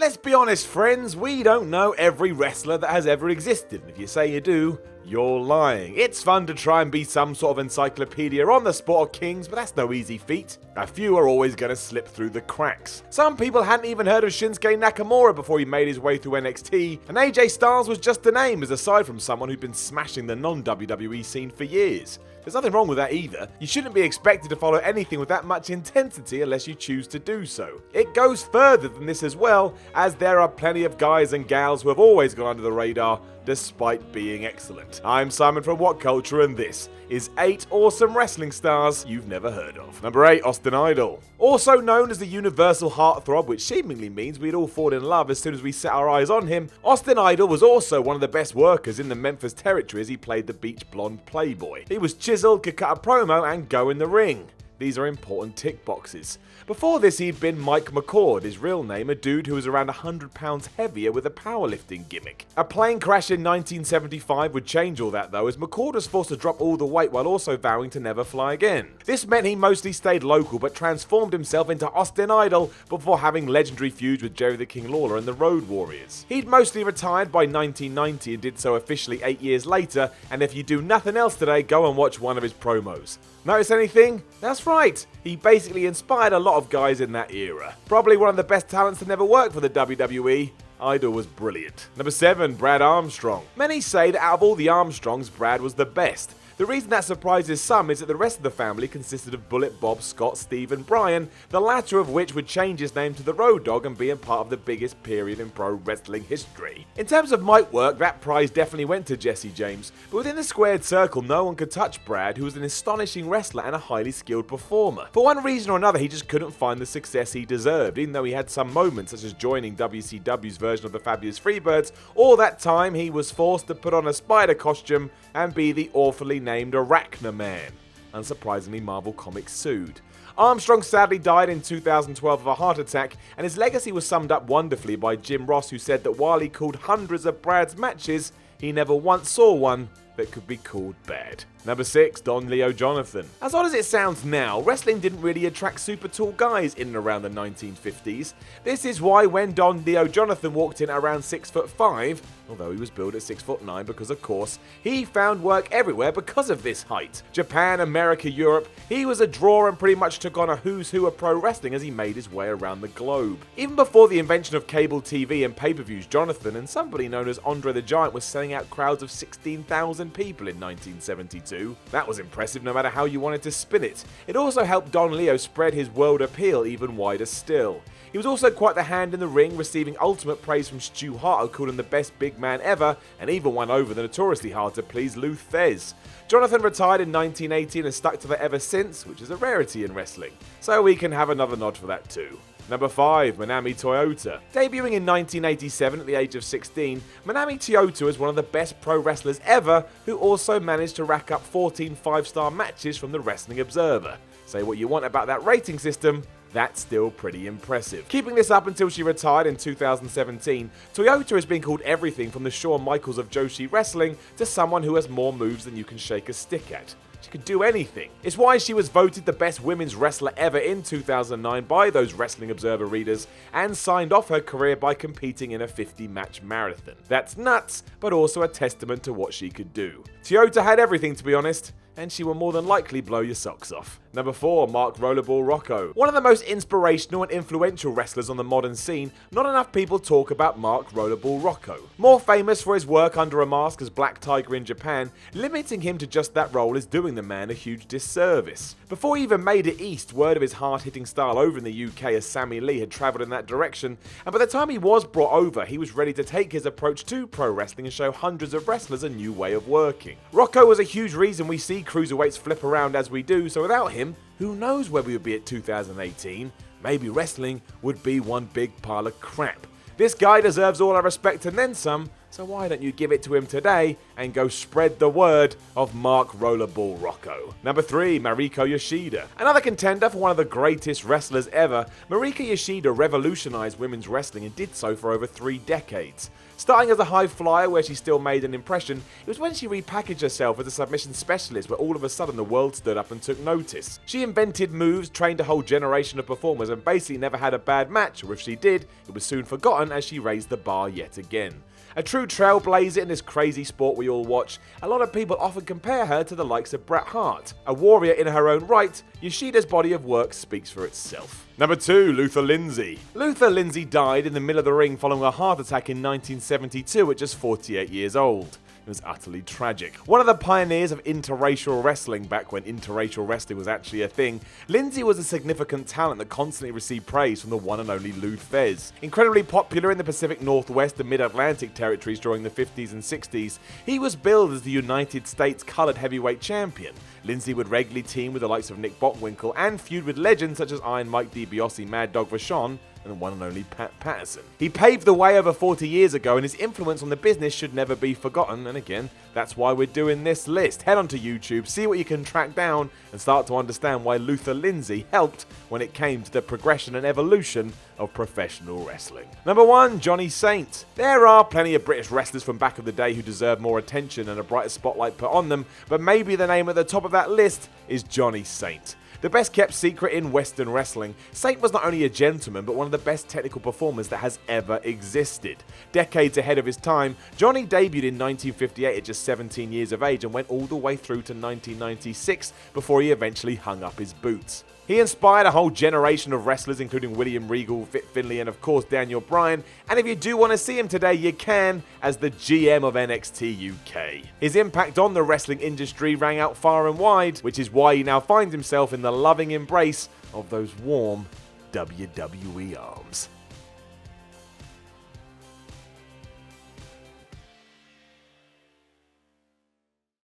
Let's be honest, friends, we don't know every wrestler that has ever existed. If you say you do, you're lying. It's fun to try and be some sort of encyclopedia on the sport of kings, but that's no easy feat. A few are always going to slip through the cracks. Some people hadn't even heard of Shinsuke Nakamura before he made his way through NXT, and AJ Styles was just a name, as aside from someone who'd been smashing the non-WWE scene for years. There's nothing wrong with that either. You shouldn't be expected to follow anything with that much intensity unless you choose to do so. It goes further than this as well, as there are plenty of guys and gals who have always gone under the radar despite being excellent. I'm Simon from WhatCulture, and this is 8 awesome wrestling stars you've never heard of. Number 8, Austin Idol. Also known as the universal heartthrob, which seemingly means we'd all fall in love as soon as we set our eyes on him, Austin Idol was also one of the best workers in the Memphis territory as he played the beach blonde playboy. He was chiseled, could cut a promo, and go in the ring. These are important tick boxes. Before this, he'd been Mike McCord, his real name, a dude who was around 100 pounds heavier with a powerlifting gimmick. A plane crash in 1975 would change all that though, as McCord was forced to drop all the weight while also vowing to never fly again. This meant he mostly stayed local but transformed himself into Austin Idol before having legendary feuds with Jerry the King Lawler and the Road Warriors. He'd mostly retired by 1990 and did so officially 8 years later, and if you do nothing else today, go and watch one of his promos. Notice anything? That's right, he basically inspired a lot of guys in that era. Probably one of the best talents to never work for the WWE. Idol was brilliant. Number 7, Brad Armstrong. Many say that out of all the Armstrongs, Brad was the best. The reason that surprises some is that the rest of the family consisted of Bullet Bob, Scott, Steve and Brian, the latter of which would change his name to the Road Dogg and be a part of the biggest period in pro wrestling history. In terms of mic work, that prize definitely went to Jesse James, but within the squared circle no one could touch Brad, who was an astonishing wrestler and a highly skilled performer. For one reason or another, he just couldn't find the success he deserved, even though he had some moments such as joining WCW's version of the Fabulous Freebirds. All that time he was forced to put on a spider costume and be the awfully named Arachna Man. Unsurprisingly, Marvel Comics sued. Armstrong sadly died in 2012 of a heart attack, and his legacy was summed up wonderfully by Jim Ross, who said that while he called hundreds of Brad's matches, he never once saw one that could be called bad. Number 6, Don Leo Jonathan. As odd as it sounds now, wrestling didn't really attract super tall guys in and around the 1950s. This is why when Don Leo Jonathan walked in at around 6'5", although he was billed at 6'9", because of course, he found work everywhere because of this height. Japan, America, Europe, he was a draw and pretty much took on a who's who of pro wrestling as he made his way around the globe. Even before the invention of cable TV and pay-per-views, Jonathan and somebody known as Andre the Giant was selling out crowds of 16,000 people in 1972. That was impressive no matter how you wanted to spin it. It also helped Don Leo spread his world appeal even wider still. He was also quite the hand in the ring, receiving ultimate praise from Stu Hart, who called him the best big man ever, and even won over the notoriously hard to please Lou Thez. Jonathan retired in 1918 and stuck to that ever since, which is a rarity in wrestling. So we can have another nod for that too. Number 5, Minami Kyoto. Debuting in 1987 at the age of 16, Minami Kyoto is one of the best pro wrestlers ever, who also managed to rack up 14 5-star matches from the Wrestling Observer. Say what you want about that rating system, that's still pretty impressive. Keeping this up until she retired in 2017, Toyota has been called everything from the Shawn Michaels of Joshi Wrestling to someone who has more moves than you can shake a stick at. She could do anything. It's why she was voted the best women's wrestler ever in 2009 by those Wrestling Observer readers and signed off her career by competing in a 50-match marathon. That's nuts, but also a testament to what she could do. Toyota had everything, to be honest, and she will more than likely blow your socks off. Number 4, Mark Rollerball Rocco. One of the most inspirational and influential wrestlers on the modern scene, not enough people talk about Mark Rollerball Rocco. More famous for his work under a mask as Black Tiger in Japan, limiting him to just that role is doing the man a huge disservice. Before he even made it east, word of his hard-hitting style over in the UK as Sammy Lee had travelled in that direction, and by the time he was brought over, he was ready to take his approach to pro wrestling and show hundreds of wrestlers a new way of working. Rocco was a huge reason we see cruiserweights flip around as we do, so without him, who knows where we would be at 2018? Maybe wrestling would be one big pile of crap. This guy deserves all our respect and then some, So why don't you give it to him today and go spread the word of Mark Rollerball Rocco. Number 3, Mariko Yashida. Another contender for one of the greatest wrestlers ever, Mariko Yashida revolutionized women's wrestling and did so for over 3 decades. Starting as a high flyer where she still made an impression, it was when she repackaged herself as a submission specialist where all of a sudden the world stood up and took notice. She invented moves, trained a whole generation of performers, and basically never had a bad match, or if she did, it was soon forgotten as she raised the bar yet again. A true trailblazer in this crazy sport we all watch, a lot of people often compare her to the likes of Bret Hart. A warrior in her own right, Yoshida's body of work speaks for itself. Number 2, Luther Lindsay. Luther Lindsay died in the middle of the ring following a heart attack in 1972 at just 48 years old. It was utterly tragic. One of the pioneers of interracial wrestling back when interracial wrestling was actually a thing, Lindsay was a significant talent that constantly received praise from the one and only Lou Thesz. Incredibly popular in the Pacific Northwest and Mid-Atlantic territories during the 50s and 60s, he was billed as the United States Colored Heavyweight Champion. Lindsay would regularly team with the likes of Nick Bockwinkel and feud with legends such as Iron Mike DiBiase, Mad Dog Vachon, and the one and only Pat Patterson. He paved the way over 40 years ago, and his influence on the business should never be forgotten, and again, that's why we're doing this list. Head onto YouTube, see what you can track down, and start to understand why Luther Lindsay helped when it came to the progression and evolution of professional wrestling. Number 1, Johnny Saint. There are plenty of British wrestlers from back of the day who deserve more attention and a brighter spotlight put on them, but maybe the name at the top of that list is Johnny Saint. The best kept secret in Western wrestling, Saint was not only a gentleman but one of the best technical performers that has ever existed. Decades ahead of his time, Johnny debuted in 1958 at just 17 years of age and went all the way through to 1996 before he eventually hung up his boots. He inspired a whole generation of wrestlers including William Regal, Fit Finlay and of course Daniel Bryan, and if you do want to see him today you can as the GM of NXT UK. His impact on the wrestling industry rang out far and wide, which is why he now finds himself in the loving embrace of those warm WWE arms.